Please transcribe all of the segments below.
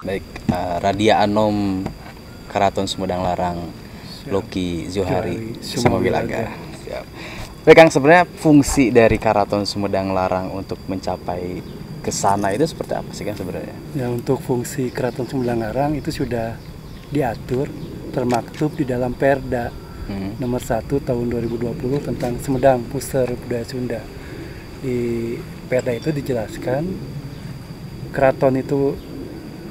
Baik, Radia Anom Keraton Sumedang Larang, Loki Zuhari Sumawilaga. Siap. Baik Kang, sebenarnya fungsi dari Keraton Sumedang Larang untuk mencapai ke sana itu seperti apa sih Kang sebenarnya? Ya, untuk fungsi Keraton Sumedang Larang itu sudah diatur, termaktub di dalam Perda nomor 1 tahun 2020 tentang Sumedang Puseur Budaya Sunda. Di Perda itu dijelaskan keraton itu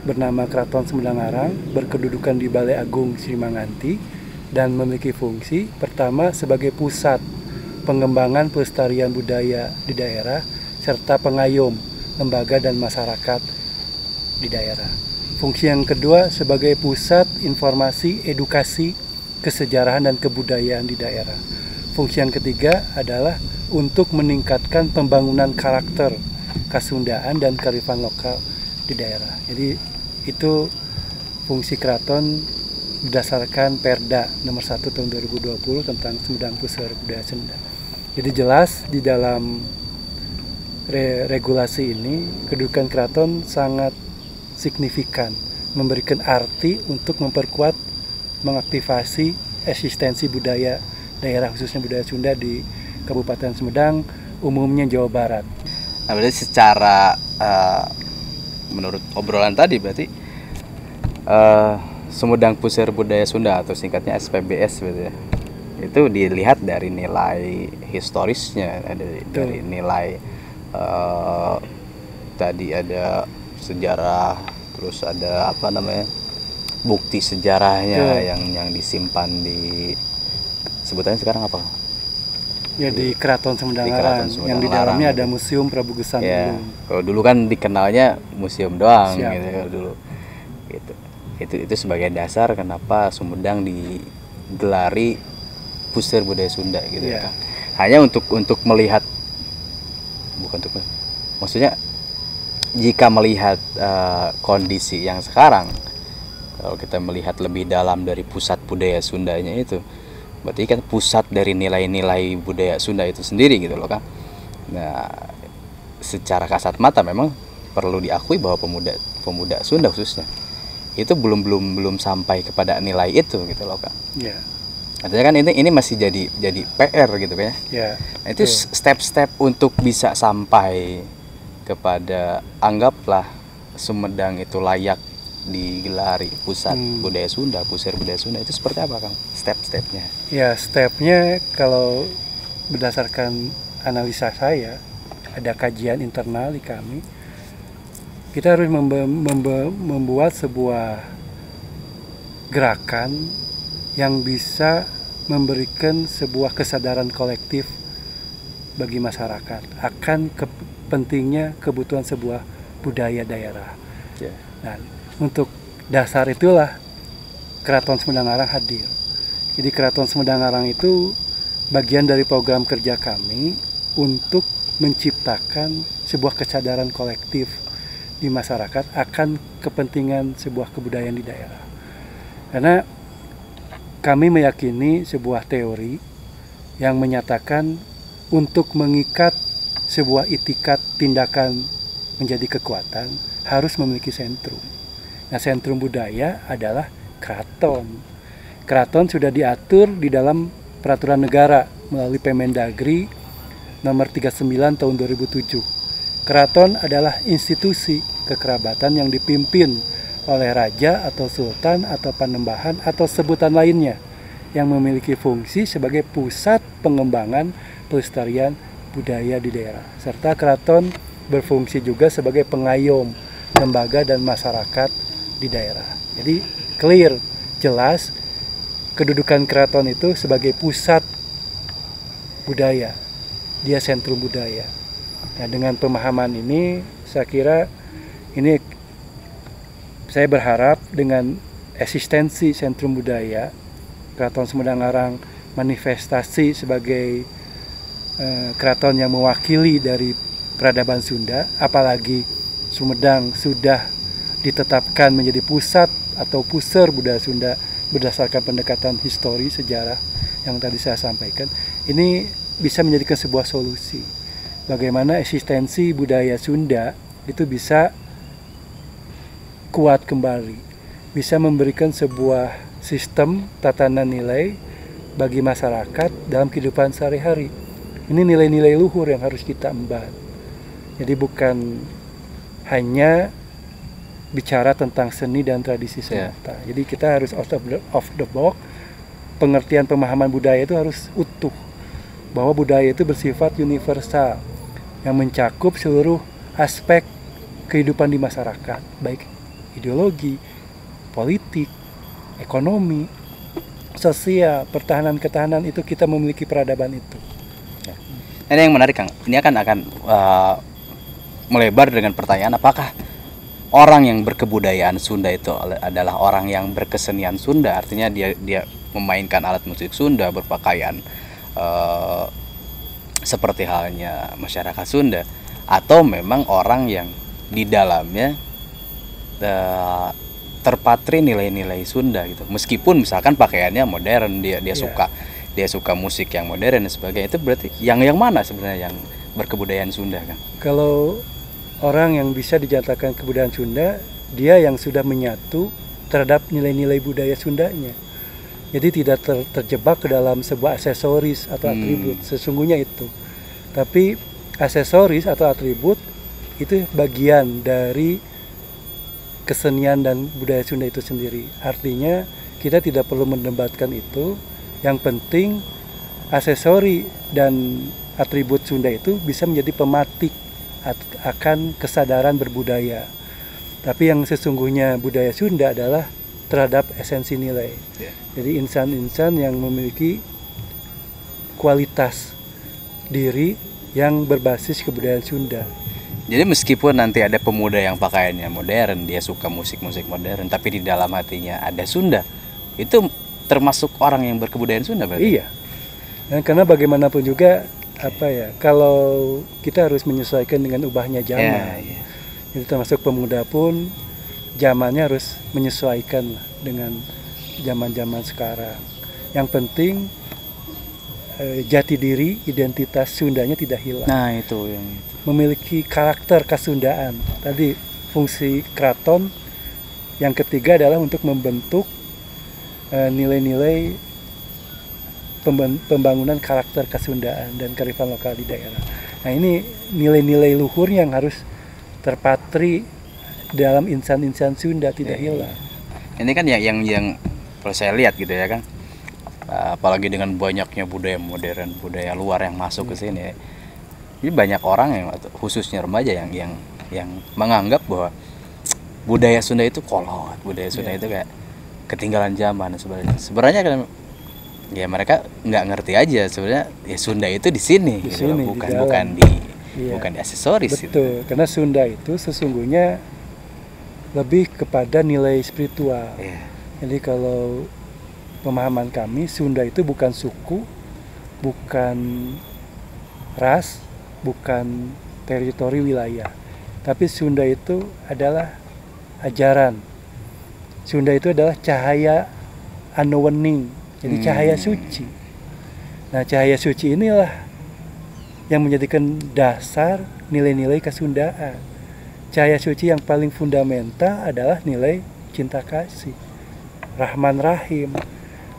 bernama Keraton Sumedang Larang, berkedudukan di Balai Agung Srimanganti dan memiliki fungsi pertama sebagai pusat pengembangan pelestarian budaya di daerah serta pengayom lembaga dan masyarakat di daerah. Fungsi yang kedua sebagai pusat informasi, edukasi, kesejarahan dan kebudayaan di daerah. Fungsi yang ketiga adalah untuk meningkatkan pembangunan karakter Kasundaan dan kearifan lokal di daerah. Jadi itu fungsi keraton berdasarkan Perda nomor 1 tahun 2020 tentang Sumedang Puseur Budaya Sunda. Jadi jelas di dalam regulasi ini kedudukan keraton sangat signifikan, memberikan arti untuk memperkuat, mengaktifasi eksistensi budaya daerah khususnya budaya Sunda di Kabupaten Sumedang, umumnya Jawa Barat. Nah, berarti secara menurut obrolan tadi berarti Sumedang Puseur Budaya Sunda atau singkatnya SPBS gitu ya. Itu dilihat dari nilai historisnya, dari nilai tadi ada sejarah, terus ada apa namanya bukti sejarahnya yang disimpan di sebutannya sekarang apa? Ya di Keraton Sumedang Larang yang di dalamnya ada Museum Prabu Gesan. Ya, kalau dulu kan dikenalnya museum doang gitu kalau dulu. Gitu. Itu sebagai dasar kenapa Sumedang digelari Puseur Budaya Sunda gitu ya. Hanya untuk melihat, bukan untuk, maksudnya jika melihat kondisi yang sekarang, kalau kita melihat lebih dalam dari pusat budaya Sundanya itu, berarti kan pusat dari nilai-nilai budaya Sunda itu sendiri gitu loh Kang. Nah, secara kasat mata memang perlu diakui bahwa pemuda Sunda khususnya itu belum sampai kepada nilai itu gitu loh Kang. Iya. Artinya kan ini masih jadi PR gitu kan ya. Nah, itu step-step untuk bisa sampai kepada anggaplah Sumedang itu layak digelari pusat budaya Sunda, Puseur Budaya Sunda, itu seperti apa Kang step-stepnya? Ya, stepnya kalau berdasarkan analisa saya, ada kajian internal di kami, kita harus membuat sebuah gerakan yang bisa memberikan sebuah kesadaran kolektif bagi masyarakat akan pentingnya kebutuhan sebuah budaya daerah. Nah, untuk dasar itulah Keraton Sumedang Larang hadir. Jadi Keraton Sumedang Larang itu bagian dari program kerja kami untuk menciptakan sebuah kesadaran kolektif di masyarakat akan kepentingan sebuah kebudayaan di daerah. Karena kami meyakini sebuah teori yang menyatakan untuk mengikat sebuah itikat tindakan menjadi kekuatan harus memiliki sentrum. Nah, sentrum budaya adalah keraton. Keraton sudah diatur di dalam peraturan negara melalui Permendagri nomor 39 tahun 2007. Keraton adalah institusi kekerabatan yang dipimpin oleh raja atau sultan atau panembahan atau sebutan lainnya yang memiliki fungsi sebagai pusat pengembangan pelestarian budaya di daerah, serta keraton berfungsi juga sebagai pengayom lembaga dan masyarakat di daerah. Jadi clear, jelas kedudukan keraton itu sebagai pusat budaya, dia sentrum budaya. Nah, dengan pemahaman ini saya kira ini saya berharap dengan eksistensi sentrum budaya Keraton Sumedang Larang manifestasi sebagai keraton yang mewakili dari peradaban Sunda, apalagi Sumedang sudah ditetapkan menjadi pusat atau puseur budaya Sunda berdasarkan pendekatan histori sejarah yang tadi saya sampaikan. Ini bisa menjadikan sebuah solusi bagaimana eksistensi budaya Sunda itu bisa kuat kembali, bisa memberikan sebuah sistem tatanan nilai bagi masyarakat dalam kehidupan sehari-hari. Ini nilai-nilai luhur yang harus kita emban. Jadi bukan hanya bicara tentang seni dan tradisi semata. Jadi kita harus out of the box. Pengertian pemahaman budaya itu harus utuh, bahwa budaya itu bersifat universal yang mencakup seluruh aspek kehidupan di masyarakat, baik ideologi, politik, ekonomi, sosial, pertahanan, ketahanan, itu kita memiliki peradaban itu. Ini yang menarik, Kang. Ini akan melebar dengan pertanyaan, apakah orang yang berkebudayaan Sunda itu adalah orang yang berkesenian Sunda, artinya dia memainkan alat musik Sunda, berpakaian seperti halnya masyarakat Sunda, atau memang orang yang di dalamnya terpatri nilai-nilai Sunda gitu. Meskipun misalkan pakaiannya modern, dia suka musik yang modern dan sebagainya. Itu berarti yang mana sebenarnya yang berkebudayaan Sunda, kan? Kalau orang yang bisa dijatakan kebudayaan Sunda, dia yang sudah menyatu terhadap nilai-nilai budaya Sundanya. Jadi tidak terjebak ke dalam sebuah aksesoris atau atribut. Sesungguhnya itu. Tapi aksesoris atau atribut itu bagian dari kesenian dan budaya Sunda itu sendiri. Artinya kita tidak perlu mendebatkan itu. Yang penting aksesori dan atribut Sunda itu bisa menjadi pematik akan kesadaran berbudaya. Tapi yang sesungguhnya budaya Sunda adalah terhadap esensi nilai. Jadi insan-insan yang memiliki kualitas diri yang berbasis kebudayaan Sunda. Jadi meskipun nanti ada pemuda yang pakaiannya modern, dia suka musik-musik modern, tapi di dalam hatinya ada Sunda, itu termasuk orang yang berkebudayaan Sunda berarti? Iya. Dan karena bagaimanapun juga kalau kita harus menyesuaikan dengan ubahnya zaman. Jadi termasuk pemuda pun zamannya harus menyesuaikan dengan zaman-zaman sekarang. Yang penting jati diri, identitas Sundanya tidak hilang. Nah, itu yang memiliki karakter kesundaan. Tadi fungsi keraton yang ketiga adalah untuk membentuk nilai-nilai pembangunan karakter kesundaan dan kearifan lokal di daerah. Nah, ini nilai-nilai luhur yang harus terpatri dalam insan-insan Sunda, tidak hilang. Ini kan yang kalau saya lihat gitu ya, kan, apalagi dengan banyaknya budaya modern, budaya luar yang masuk ke sini. Ini banyak orang yang, khususnya remaja yang menganggap bahwa budaya Sunda itu kolot, budaya Sunda itu kayak ketinggalan zaman dan sebagainya. Sebenarnya kan ya mereka nggak ngerti aja sebenarnya, ya Sunda itu di sini, gitu, bukan di aksesoris. Betul, gitu. Karena Sunda itu sesungguhnya lebih kepada nilai spiritual. Jadi kalau pemahaman kami, Sunda itu bukan suku, bukan ras, bukan teritori wilayah, tapi Sunda itu adalah ajaran. Sunda itu adalah cahaya anuwening, jadi cahaya suci. Nah, cahaya suci inilah yang menjadikan dasar nilai-nilai kesundaan. Cahaya suci yang paling fundamental adalah nilai cinta kasih, Rahman Rahim.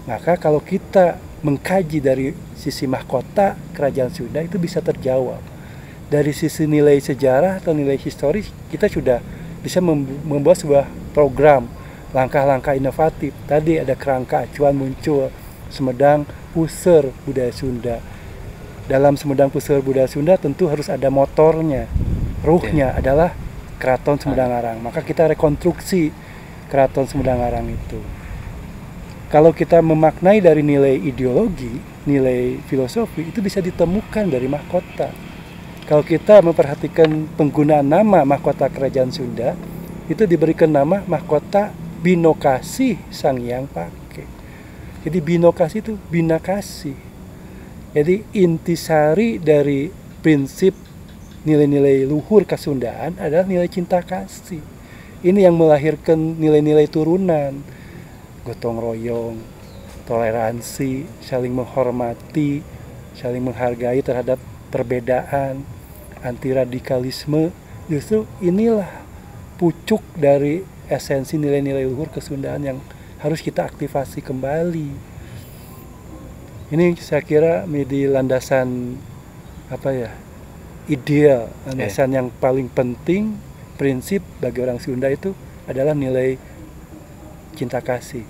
Maka kalau kita mengkaji dari sisi mahkota kerajaan Sunda, itu bisa terjawab. Dari sisi nilai sejarah atau nilai historis, kita sudah bisa membuat sebuah program, langkah-langkah inovatif. Tadi ada kerangka acuan muncul, Sumedang Puseur Budaya Sunda. Dalam Sumedang Puseur Budaya Sunda tentu harus ada motornya, ruhnya adalah Keraton Sumedang Arang. Maka kita rekonstruksi Keraton Sumedang Arang itu. Kalau kita memaknai dari nilai ideologi, nilai filosofi, itu bisa ditemukan dari mahkota. Kalau kita memperhatikan penggunaan nama mahkota kerajaan Sunda, itu diberikan nama mahkota Binokasi Sang Hyang Pake. Jadi Binokasi itu bina kasih. Jadi intisari dari prinsip nilai-nilai luhur kesundaan adalah nilai cinta kasih. Ini yang melahirkan nilai-nilai turunan, gotong royong, toleransi, saling menghormati, saling menghargai terhadap perbedaan, anti radikalisme. Justru inilah pucuk dari esensi nilai-nilai luhur kesundaan yang harus kita aktifasi kembali. Ini saya kira menjadi landasan ideal, landasan yang paling penting, prinsip bagi orang Sunda itu adalah nilai cinta kasih.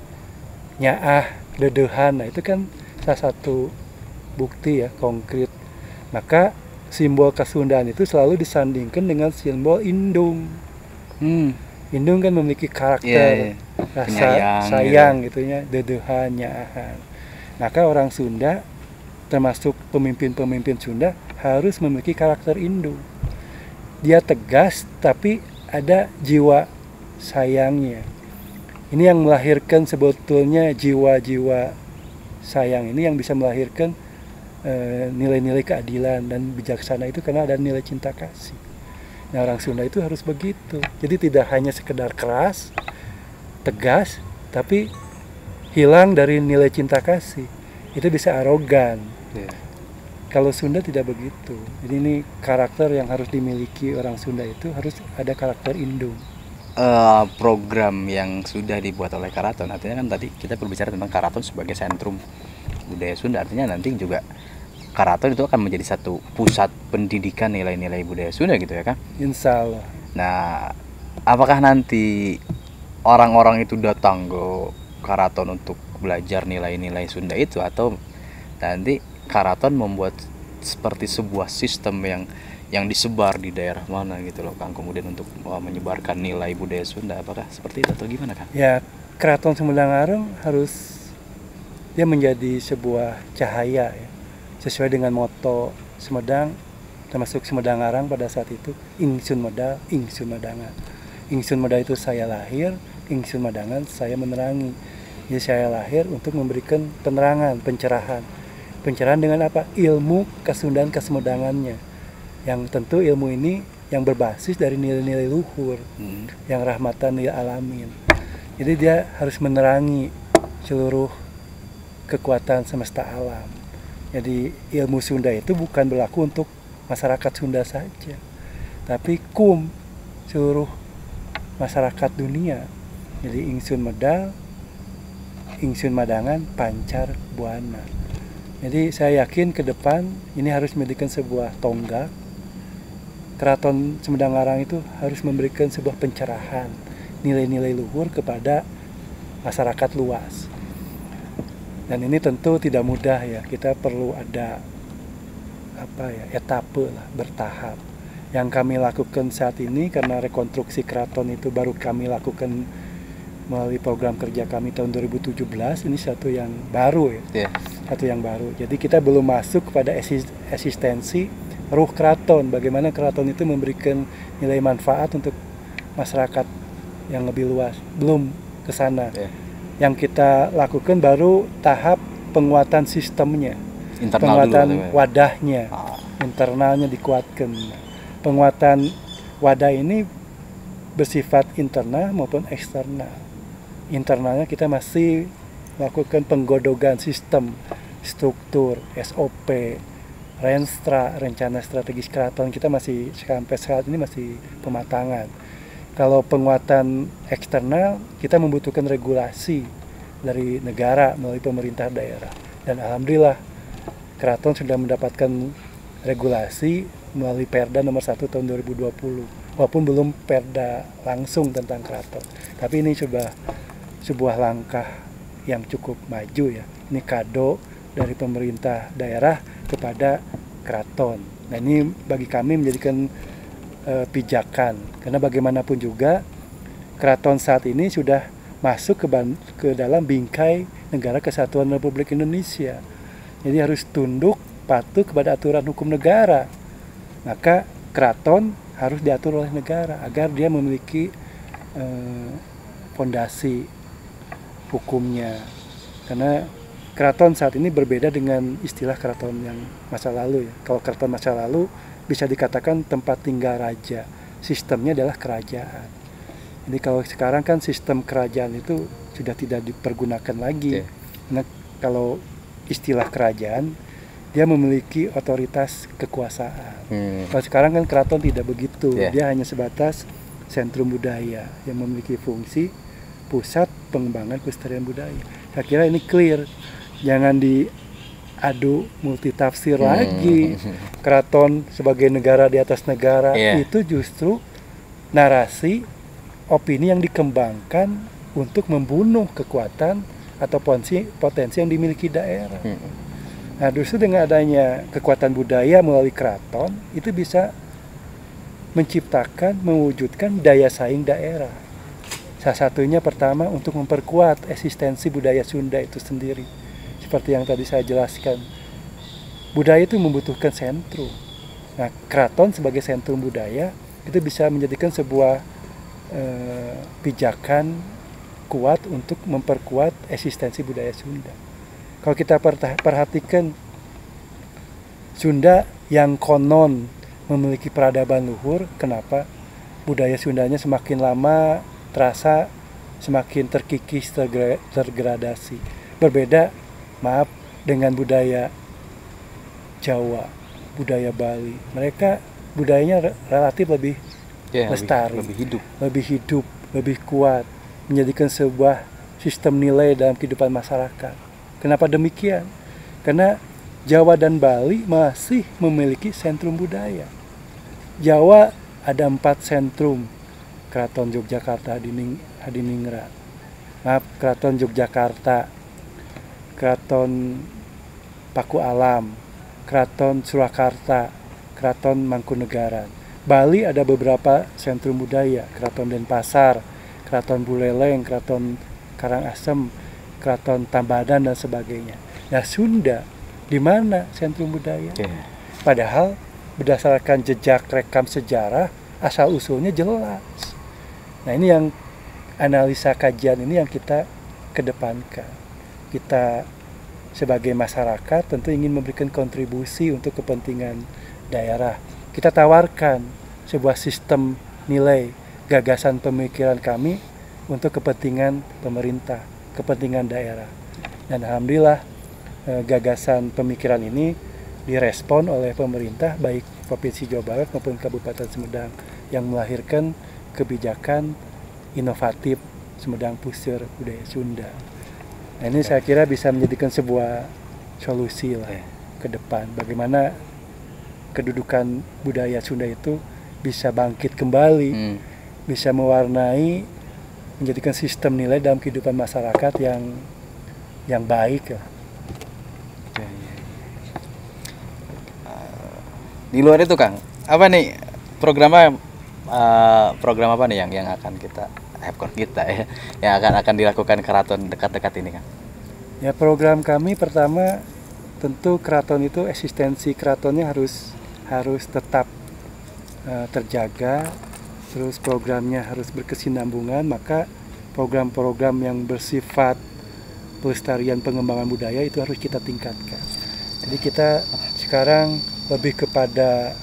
Nyaah, dedehan, nah itu kan salah satu bukti ya konkret. Maka simbol kesundaan itu selalu disandingkan dengan simbol indung. Indung kan memiliki karakter rasa sayang gitu ya, dedehan, nyaahan. Maka orang Sunda termasuk pemimpin-pemimpin Sunda harus memiliki karakter indung. Dia tegas tapi ada jiwa sayangnya. Ini yang melahirkan sebetulnya jiwa-jiwa sayang ini yang bisa melahirkan nilai-nilai keadilan dan bijaksana itu karena ada nilai cinta kasih. Nah, orang Sunda itu harus begitu. Jadi tidak hanya sekedar keras, tegas, tapi hilang dari nilai cinta kasih. Itu bisa arogan. Kalau Sunda tidak begitu. Jadi ini karakter yang harus dimiliki orang Sunda itu harus ada karakter indung. Program yang sudah dibuat oleh Karaton, artinya kan tadi kita berbicara tentang Karaton sebagai sentrum budaya Sunda, artinya nanti juga Karaton itu akan menjadi satu pusat pendidikan nilai-nilai budaya Sunda gitu ya kan? Insya Allah. Nah, apakah nanti orang-orang itu datang ke Karaton untuk belajar nilai-nilai Sunda itu, atau nanti Karaton membuat seperti sebuah sistem yang disebar di daerah mana gitu loh Kang, kemudian untuk menyebarkan nilai budaya Sunda, apakah seperti itu atau gimana Kang? Ya, Keraton Sumedang Areng harus dia menjadi sebuah cahaya ya, sesuai dengan moto Sumedang, termasuk Sumedang Arang pada saat itu, ingsun medal, ingsun madangan. Ingsun medal itu saya lahir, ingsun madangan saya menerangi. Jadi saya lahir untuk memberikan penerangan, pencerahan. Pencerahan dengan apa? Ilmu kesundaan kesemedangannya. Yang tentu ilmu ini yang berbasis dari nilai-nilai luhur, yang rahmatan lil alamin. Jadi dia harus menerangi seluruh kekuatan semesta alam. Jadi ilmu Sunda itu bukan berlaku untuk masyarakat Sunda saja, tapi seluruh masyarakat dunia. Jadi ingsun medal, ingsun madangan, pancar buana. Jadi saya yakin ke depan ini harus menjadikan sebuah tonggak. Keraton Sumedang Arang itu harus memberikan sebuah pencerahan, nilai-nilai luhur kepada masyarakat luas. Dan ini tentu tidak mudah ya, kita perlu ada etape lah, bertahap. Yang kami lakukan saat ini karena rekonstruksi keraton itu baru kami lakukan melalui program kerja kami tahun 2017, ini satu yang baru ya. Satu yang baru. Jadi kita belum masuk kepada eksistensi ruh keraton, bagaimana keraton itu memberikan nilai manfaat untuk masyarakat yang lebih luas. Belum ke sana. Yang kita lakukan baru tahap penguatan sistemnya, penguatan wadahnya, internalnya dikuatkan. Penguatan wadah ini bersifat internal maupun eksternal. Internalnya kita masih melakukan penggodogan sistem, struktur, SOP, Renstra, rencana strategis keraton kita masih sampai saat ini masih pematangan. Kalau penguatan eksternal kita membutuhkan regulasi dari negara melalui pemerintah daerah. Dan alhamdulillah keraton sudah mendapatkan regulasi melalui Perda nomor 1 tahun 2020. Walaupun belum Perda langsung tentang keraton. Tapi ini sebuah langkah yang cukup maju ya. Ini kado dari pemerintah daerah kepada keraton. Nah ini bagi kami menjadikan pijakan, karena bagaimanapun juga keraton saat ini sudah masuk ke dalam bingkai Negara Kesatuan Republik Indonesia. Jadi harus tunduk patuh kepada aturan hukum negara. Maka keraton harus diatur oleh negara agar dia memiliki fondasi hukumnya. Karena keraton saat ini berbeda dengan istilah keraton yang masa lalu ya. Kalau keraton masa lalu bisa dikatakan tempat tinggal raja. Sistemnya adalah kerajaan. Jadi kalau sekarang kan sistem kerajaan itu sudah tidak dipergunakan lagi. Nah, kalau istilah kerajaan dia memiliki otoritas kekuasaan. Kalau sekarang kan keraton tidak begitu. Dia hanya sebatas sentrum budaya yang memiliki fungsi pusat pengembangan pelestarian budaya. Saya kira ini clear, jangan diadu multitafsir lagi. Keraton sebagai negara di atas negara, itu justru narasi opini yang dikembangkan untuk membunuh kekuatan atau potensi yang dimiliki daerah. Nah, justru dengan adanya kekuatan budaya melalui keraton itu bisa menciptakan, mewujudkan daya saing daerah. Salah satunya pertama untuk memperkuat eksistensi budaya Sunda itu sendiri. Seperti yang tadi saya jelaskan, budaya itu membutuhkan sentrum. Nah, keraton sebagai sentrum budaya itu bisa menjadikan sebuah pijakan kuat untuk memperkuat eksistensi budaya Sunda. Kalau kita perhatikan Sunda yang konon memiliki peradaban luhur, kenapa budaya Sundanya semakin lama terasa semakin terkikis, tergradasi. Berbeda, maaf, dengan budaya Jawa, budaya Bali. Mereka budayanya relatif lebih lestari, lebih hidup, lebih kuat, menjadikan sebuah sistem nilai dalam kehidupan masyarakat. Kenapa demikian? Karena Jawa dan Bali masih memiliki sentrum budaya. Jawa ada 4 sentrum, Keraton Yogyakarta Hadiningrat, Keraton Yogyakarta, Keraton Paku Alam, Keraton Surakarta, Keraton Mangkunegaran. Bali ada beberapa sentrum budaya, Keraton Denpasar, Keraton Buleleng, Keraton Karangasem, Keraton Tabanan dan sebagainya. Nah, Sunda di mana sentrum budaya? Padahal berdasarkan jejak rekam sejarah asal usulnya jelas. Nah, ini yang analisa kajian ini yang kita kedepankan. Kita sebagai masyarakat tentu ingin memberikan kontribusi untuk kepentingan daerah. Kita tawarkan sebuah sistem nilai, gagasan pemikiran kami untuk kepentingan pemerintah, kepentingan daerah. Dan alhamdulillah gagasan pemikiran ini direspon oleh pemerintah baik Provinsi Jawa Barat maupun Kabupaten Sumedang yang melahirkan kebijakan inovatif Sumedang Puseur Budaya Sunda. Nah, ini saya kira bisa menjadikan sebuah solusi lah ke depan bagaimana kedudukan budaya Sunda itu bisa bangkit kembali, bisa mewarnai, menjadikan sistem nilai dalam kehidupan masyarakat yang baik lah. Di luar itu Kang, apa nih program apa nih yang akan kita yang akan dilakukan keraton dekat-dekat ini Kang? Ya, program kami pertama tentu keraton itu eksistensi keratonnya harus tetap terjaga, terus programnya harus berkesinambungan, maka program-program yang bersifat pelestarian pengembangan budaya itu harus kita tingkatkan. Jadi kita sekarang lebih kepada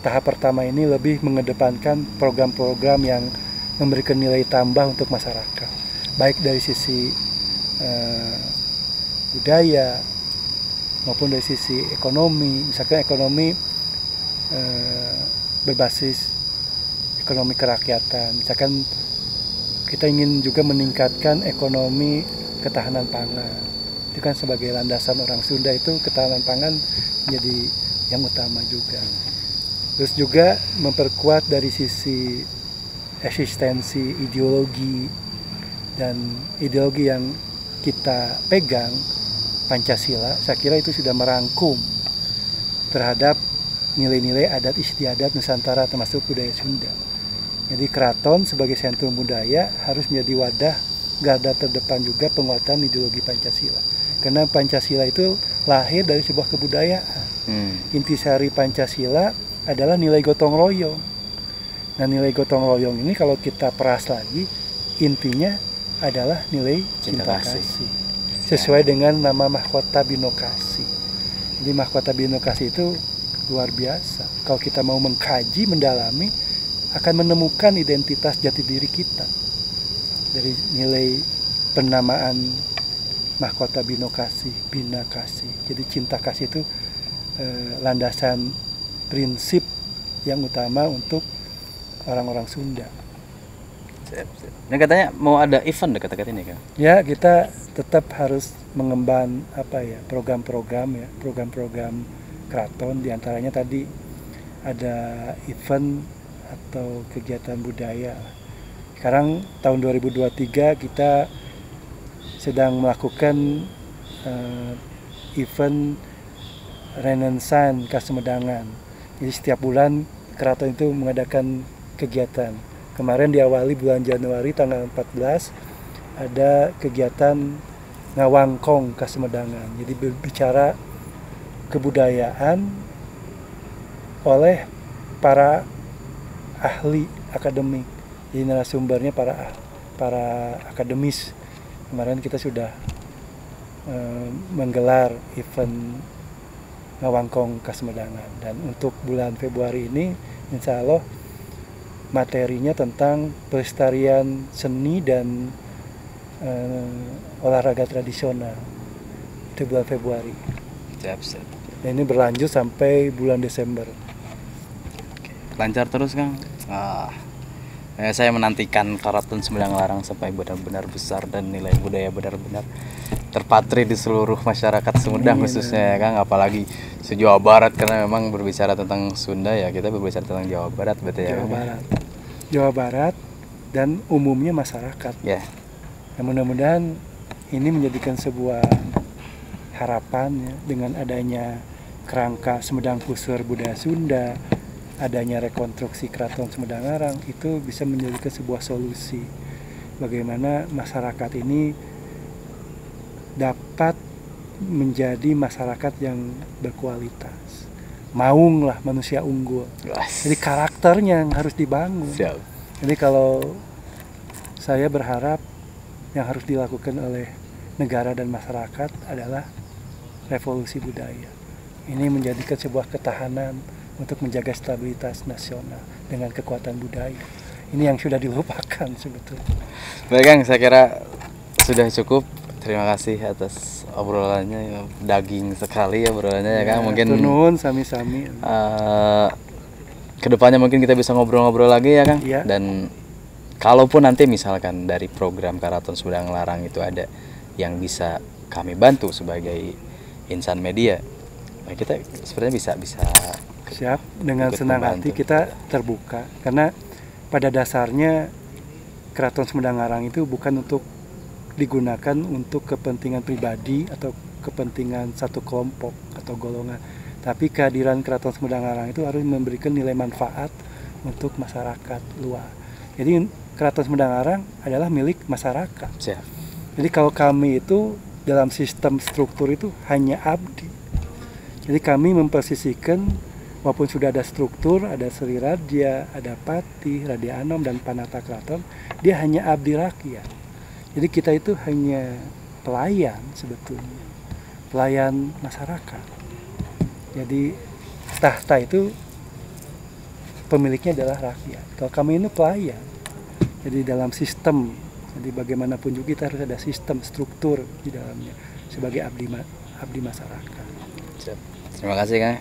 tahap pertama ini lebih mengedepankan program-program yang memberikan nilai tambah untuk masyarakat, baik dari sisi budaya maupun dari sisi ekonomi. Misalkan ekonomi berbasis ekonomi kerakyatan, misalkan kita ingin juga meningkatkan ekonomi ketahanan pangan. Itu kan sebagai landasan orang Sunda itu ketahanan pangan menjadi yang utama juga. Terus juga memperkuat dari sisi eksistensi ideologi, dan ideologi yang kita pegang Pancasila, saya kira itu sudah merangkum terhadap nilai-nilai adat istiadat Nusantara termasuk budaya Sunda. Jadi keraton sebagai sentrum budaya harus menjadi wadah garda terdepan juga penguatan ideologi Pancasila. Karena Pancasila itu lahir dari sebuah kebudayaan. Intisari Pancasila adalah nilai gotong royong. Nah, nilai gotong royong ini kalau kita peras lagi, intinya adalah nilai cinta kasih. Sesuai dengan nama mahkota Binokasi. Jadi mahkota Binokasi itu luar biasa. Kalau kita mau mengkaji, mendalami, akan menemukan identitas jati diri kita. Dari nilai penamaan mahkota Binokasi, Binakasi. Jadi cinta kasih itu landasan prinsip yang utama untuk orang-orang Sunda. Dan katanya mau ada event dekat-dekat ini Kang? Ya, kita tetap harus mengemban program-program keraton, diantaranya tadi ada event atau kegiatan budaya. Sekarang tahun 2023 kita sedang melakukan event Renaissance Kasemedangan. Jadi setiap bulan keraton itu mengadakan kegiatan. Kemarin diawali bulan Januari tanggal 14 ada kegiatan Ngawangkong Kasemedangan. Jadi berbicara kebudayaan oleh para ahli akademik. Jadi narasumbernya para akademis. Kemarin kita sudah menggelar event Ngawangkong Kasemedangan, dan untuk bulan Februari ini insya Allah materinya tentang pelestarian seni dan olahraga tradisional. Itu bulan Februari. Siap. Dan ini berlanjut sampai bulan Desember. Lancar terus Kang. Saya menantikan Keraton Sumedang Larang sampai benar-benar besar dan nilai budaya benar-benar terpatri di seluruh masyarakat Sumedang khususnya ya Kang, apalagi se-Jawa Barat, karena memang berbicara tentang Sunda ya kita berbicara tentang Jawa Barat berarti ya. Jawa Barat dan umumnya masyarakat. Ya. Nah, mudah-mudahan ini menjadikan sebuah harapan ya, dengan adanya kerangka Sumedang Puseur Budaya Sunda, adanya rekonstruksi Keraton Sumedang Larang, itu bisa menjadikan sebuah solusi bagaimana masyarakat ini dapat menjadi masyarakat yang berkualitas. Maung lah, manusia unggul. Jadi karakternya yang harus dibangun. Siap. Jadi kalau saya berharap yang harus dilakukan oleh negara dan masyarakat adalah revolusi budaya. Ini menjadikan sebuah ketahanan untuk menjaga stabilitas nasional dengan kekuatan budaya. Ini yang sudah dilupakan sebetulnya. Baik Kang, saya kira sudah cukup. Terima kasih atas obrolannya, daging sekali ya obrolannya ya Kang. Mungkin turun sami-sami. Kedepannya mungkin kita bisa ngobrol-ngobrol lagi ya Kang. Ya. Dan kalaupun nanti misalkan dari program Keraton Sumedang Larang itu ada yang bisa kami bantu sebagai insan media, nah kita sebenarnya bisa siap, dengan senang hati kita terbuka, karena pada dasarnya Keraton Sumedang Larang itu bukan untuk digunakan untuk kepentingan pribadi atau kepentingan satu kelompok atau golongan, tapi kehadiran Keraton Sumedang Larang itu harus memberikan nilai manfaat untuk masyarakat luas. Jadi Keraton Sumedang Larang adalah milik masyarakat. Siap. Jadi kalau kami itu dalam sistem struktur itu hanya abdi. Jadi kami memposisikan, walaupun sudah ada struktur, ada Sri Raja, ada Patih, Radia Anom, dan Panata Keraton, dia hanya abdi rakyat. Jadi kita itu hanya pelayan sebetulnya, pelayan masyarakat. Jadi tahta itu pemiliknya adalah rakyat. Kalau kami ini pelayan. Jadi dalam sistem, jadi bagaimanapun juga kita harus ada sistem struktur di dalamnya sebagai abdi masyarakat. Terima kasih Kang.